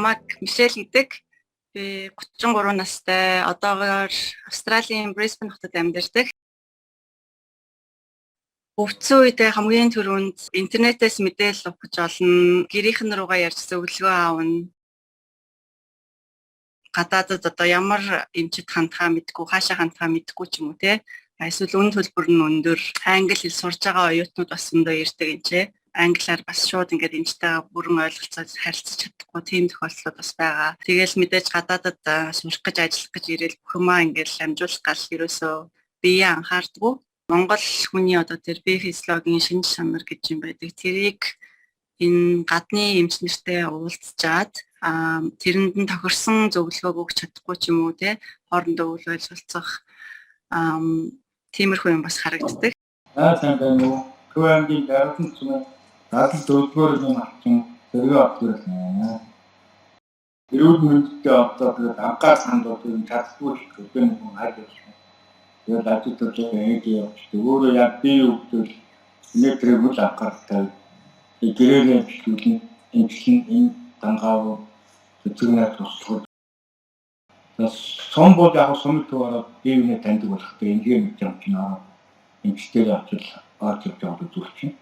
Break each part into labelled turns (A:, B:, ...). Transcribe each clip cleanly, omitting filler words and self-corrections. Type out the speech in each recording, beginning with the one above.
A: Намайг Мишель гэдэг. Би 33 настай. Одоогоор Австралийн Brisbane хотод амьдардаг. Өвдсөн үедээ хамгийн түрүүнд интернетээс мэдээлэл авах олно. Гэрийнхэн руугаа ярьж зөвлөгөө аавна. Гадаадад одоо ямар эмчит хандхаа мэдгүй, хаашаа хандхаа мэдгүй ч юм уу те. Эсвэл үн төлбөр нь өндөр. Англи хэл сурж байгаа оюутнууд бас өндөө ирдэг энэ. Англиар бас шууд ингээд эмчтэйгээ бүрэн ойлголцоод харилцаж чадахгүй тийм тохиолдлууд бас байгаа. Тэгээл мэдээж гадаадад сурах гэж ажиллах гэж ирээл бүхэмээ ингээд амжуулах гал ерөөсөө бие анхаардгүй. Монгол хүний одоо тэр бие физиологийн шинж чанар гэж юм байдаг. Тэрийг энэ гадны эмч нартай уулзчаад тэрэнд нь тохирсон зөвлөгөө өгч чадахгүй ч юм уу те хоорондоо үл ойлголцох тиймэрхүү юм бас харагддаг.
B: Сайн байна уу? Түүнгийн дараагийн цэм надад зөвлөгөөр юм авчин зэрэг авчихсан. Эрүүл мэндтэй одоо анхаар сандууд юм чаддгүй гэдэг юм хайж байна. Тэгээд ажил хийж явж өөрөө яг бие өвдөл электрик үл анхаартай гэрээний бичлүүлэн эмчлэн энэ дангаав зөвхөн туслах. Сон бол яг сумтуураа биений таньдаг болох гэх юм мэдээ авчнаа. Эмчтэй очил орж явж үзүүлчих.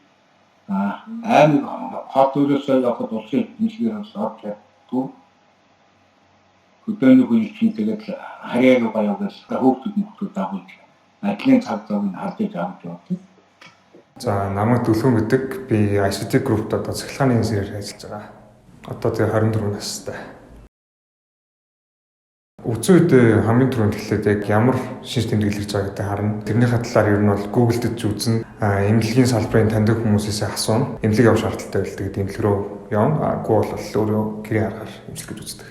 B: Аймаг хот өрөөсөө явхад улсын эмчнээс орж чаддгүй. Хөдөөний хүчин тэгээд харьяаг баягаас хөөгдөд дагуулж ажлын цаг зав нь хардаж авч явдаг.
C: За намайг Дүлгүн гэдэг. Би ICT Group-д одоо цахилгааны сэрээр ажиллаж байгаа. Одоо тэгээ 24 настай. Өвцөн үед хамгийн түрүүнд эхлээд яг ямар шинж тэмдэглэл хийж байгаа гэдэг харна. Тэрнийхээ талаар ер нь бол Google-д үзэн эмнэлгийн салбарын таньдаг хүмүүсээс асууна. Эмнэлэг явах шаардлагатай байл тэгээд эмнэлэг рүү явна. Google бол өөрөө гэрээ харахаар эмчилгээ үздэг.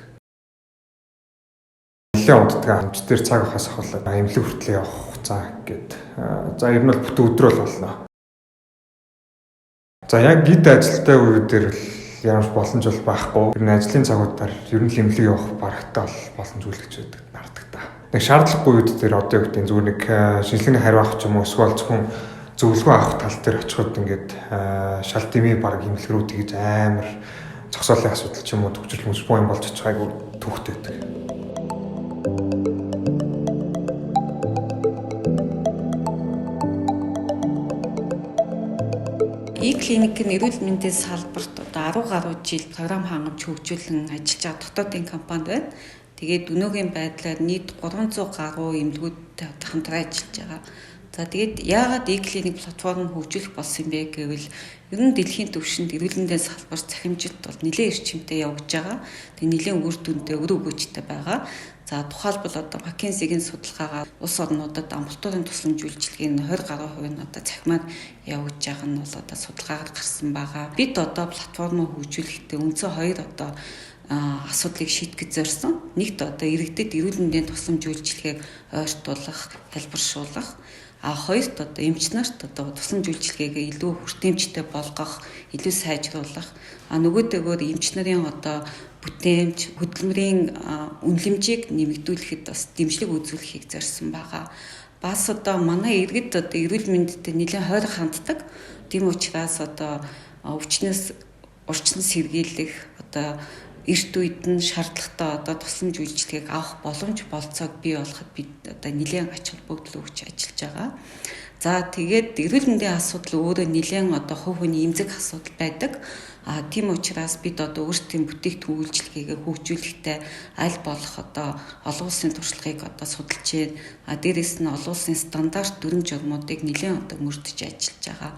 C: Нэлээд удаа эмч дээр цаг авахаас ахвал эмнэлэг хүртэл явах хугацаа гээд за ер нь бол бүтэн өдрөө л болно. За яг гид ажилттай үед дээр л ямар боломж бол байхгүй. Тэр нь ажлын цагуудаар ер нь эмнэлэг явах барагтай боломж үлдэж байдаг нардаг та. Нэг шаардлагагүй үед дээр одоо юу гэдэг зүгээр нэг шинжилгээний хариу авах ч юм уу эсвэл зөвхөн зөвлөгөө авах тал дээр очиход ингээд шал дэмий баг эмнэлэг рүү тэгж амар зогсоолын асуудал ч юм уу төвчл мөсбөө юм болж очих айгу төвхтэй байдаг.
D: E-clinic нь эрүүл мэндийн салбарт одоо 10 гаруй жил програм хангамж хөгжүүлэн ажиллаж байгаа дотоодын компани байна. Тэгээд өнөөгийн байдлаар нийт 300 гаруй эмнэлгүүдтэй хамтран ажиллаж байгаа. За тэгээд яагаад E-clinic платформ хөгжүүлэх болсон юм бэ гэвэл ер нь дэлхийн түвшинд эрүүл мэндийн салбар цахимжилт бол нэлээд эрчимтэй явж байгаа. Тэгээд нэлээд үр дүнтэй өр өгөөжтэй байгаа. За тухайлбал одоо McKinsey-гийн судалгаагаар улс орнуудад амбулаторийн тусламж үйлчилгээний 20 гаруй хувь нь одоо цахимаар явж байгаа нь бол одоо судалгаагаар гарсан байгаа. Бид одоо платформоо хөгжүүлэхдээ үндсэн хоёр одоо асуудлыг шийдэх зорьсон. Нэгт одоо иргэдэд эрүүл мэндийн тусламж үйлчилгээг ойртуулах, хэлбэршүүлэх. Хоёрт одоо эмч нарт одоо тусламж үйлчилгээгээ илүү хүртээмжтэй болгох, илүү сайжруулах. Нөгөөдөөгөр эмч нарын одоо бүтээмж, хөдөлмөрийн үнэлэмжийг нэмэгдүүлэхэд бас дэмжлэг үзүүлэхийг зорьсон байгаа. Бас одоо манай иргэд одоо эрүүл мэндэд нэлээд хойрог ханддаг. Тийм учраас одоо өвчнөөс урьдчилан сэргийлэх одоо эрт үед нь шаардлагатай одоо тусламж үйлчилгээг авах боломж болцоог бий болгоход бид одоо нэлээд ач холбогдол өгч ажиллаж байгаа. За тэгээд эрүүл мэндийн асуудал өөрөө нэлээд одоо хувь хүний эмзэг асуудал байдаг. Тийм учраас бид одоо өөрсдийн бүтээгдэхүүн үйлчилгээгээ хөгжүүлэхдээ аль болох одоо олон улсын туршлагыг одоо судалж байна. Дээрээс нь олон улсын стандарт дүрм журмуудыг нэлээд одоо мөрдөж ажиллаж байгаа.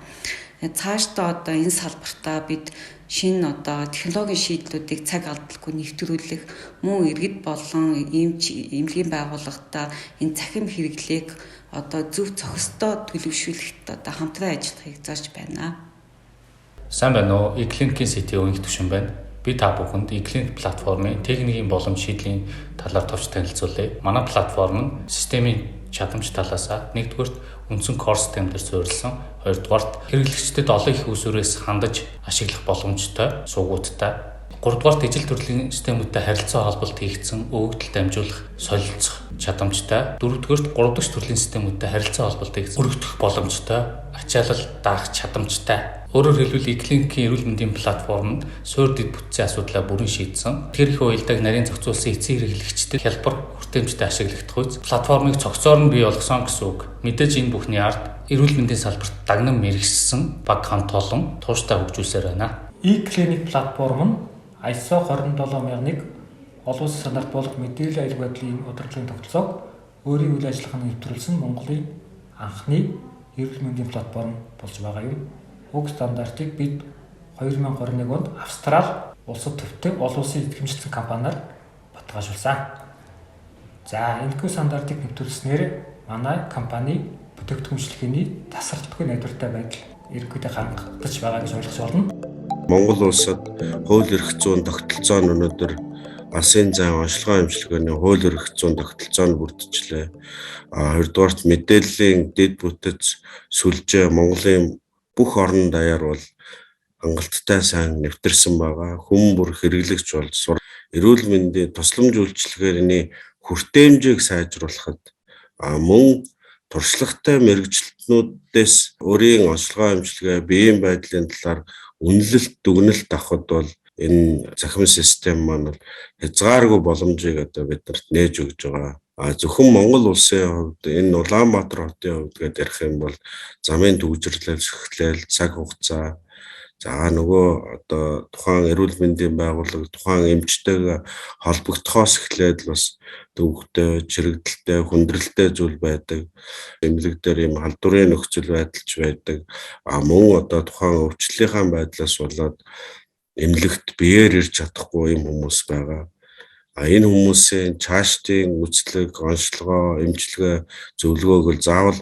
D: Цаашдаа одоо энэ салбартаа бид шинэ одоо технологийн шийдлүүдийг цаг алдалгүй нэвтрүүлэх, мөн иргэд болон эмнэлгийн байгууллагатай энэ цахим хэрэглээг одоо зөв зохистой төлөвшүүлэхэд одоо хамтран ажиллахыг зорж байна.
E: Сайн байна уу? E-clinic-ийн CTO их төвшин байна. Би та бүхэнд E-clinic платформын техникийн болон шийдлийн талаар товч танилцуулъя. Манай платформ нь системийн чадамж талаас нэгдүгээрт үндсэн core систем дээр суурилсан, хоёрдугаарт хэрэглэгчдэд олон их усүрээс хандаж ашиглах боломжтой суугуудтай, 3-дугаарт ижил төрлийн системүүдтэй харилцаа холболт хийгдсэн өгөгдөл дамжуулах, солилцох чадамжтай, 4-дугаарт 3 дахь төрлийн системүүдтэй харилцаа холболт хийгдсэн өргөдөх боломжтой, ачаалал даах чадамжтай. Өөрөөр хэлбэл e-clinic-ийн эрүүл мэндийн платформ нь суур дэд бүтцийн асуудлаа бүрэн шийдсэн. Тэр их уялдааг нарийн зохицуулсан эцсийн хэрэглэгчдэд хялбар хүртээмжтэй ашиглагдах үз. Платформыг цогцоор нь бий болгосон гэсэн үг. Мэдээж энэ бүхний ард эрүүл мэндийн салбарт дагнан мэргэжсэн баг хамт олон тууштай хөгжүүлсээр байна.
F: E-clinic платформ нь ISO 27001 олон улсын стандарт болох мэдээллийн аюулгүй байдлын удирдлагын тогтолцоог өөрийн үйл ажиллагааны нэвтрүүлсэн Монголын анхны эрүүл мэндийн платформ болж байгаа юм. Уг стандартыг бид 2021 онд Австрали улсад төвтэй олон улсын идэвхжүүлсэн компаниар баталгаажуулсан. За энэхүү стандартыг нэвтрүүлснээр манай компани бүтээгдэхүүнчлэгээний тасралтгүй найдвартай байдал иргэдэд хангагдаж байгаа гэж ойлгож байна.
G: Монгол улсад хууль эрх зүйн тогтолцоо нь өнөөдөр Алсын зайн онцлогоо эмчилгээний хууль эрх зүйн тогтолцоо нь бүрдчихлээ. Хоёрдугаарт мэдээллийн дэд бүтэц сүлжээ Монголын бүх орон даяар бол хангалттай сайн нэвтэрсэн байгаа. Хүн бүр хэрэглэгч болж эрүүл мэндийн тусламж үйлчилгээний хүртээмжийг сайжруулахад мөн туршлагатай мэрэгчлэтнүүдээс өөрийн онцлогоо эмчилгээ биеийн байдлын талаар үнэлэлт дүгнэлт авахд бол энэ захирам систем маань хязгааргүй боломжийг одоо биднэрт нээж өгж байгаа. Зөвхөн Монгол улсын хувьд энэ Улаанбаатар хотын хувьд гээд ярих юм бол замын төвжирлэл, шүхлэл, цаг хугацаа, за нөгөө одоо тухайн эрүүл мэндийн байгууллага, тухайн эмчтэйг холбогдохоос эхлээд бас төвөгтэй, чирэгдэлтэй, хүндрэлтэй зүйл байдаг. Эмнэлэг дээр юм халдварын нөхцөл байдалч байдаг. Мөн одоо тухайн өвчлөлийнхаа байдлаас болоод эмнэлэгт биеэр ирж чадахгүй юм хүмүүс байгаа. Энэ хүмүүсийн цаашдын үзлэг, онцлогоо, эмчилгээ, зөвлөгөөг бол заавал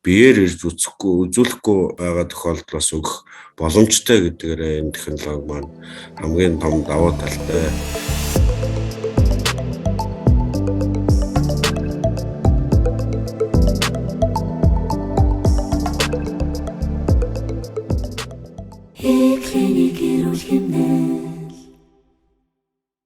G: биеэр ирж үзүүлэхгүй байгаа тохиолдол бас өгөх боломжтой гэдгээр энэ технологи маань хамгийн том давуу талтай.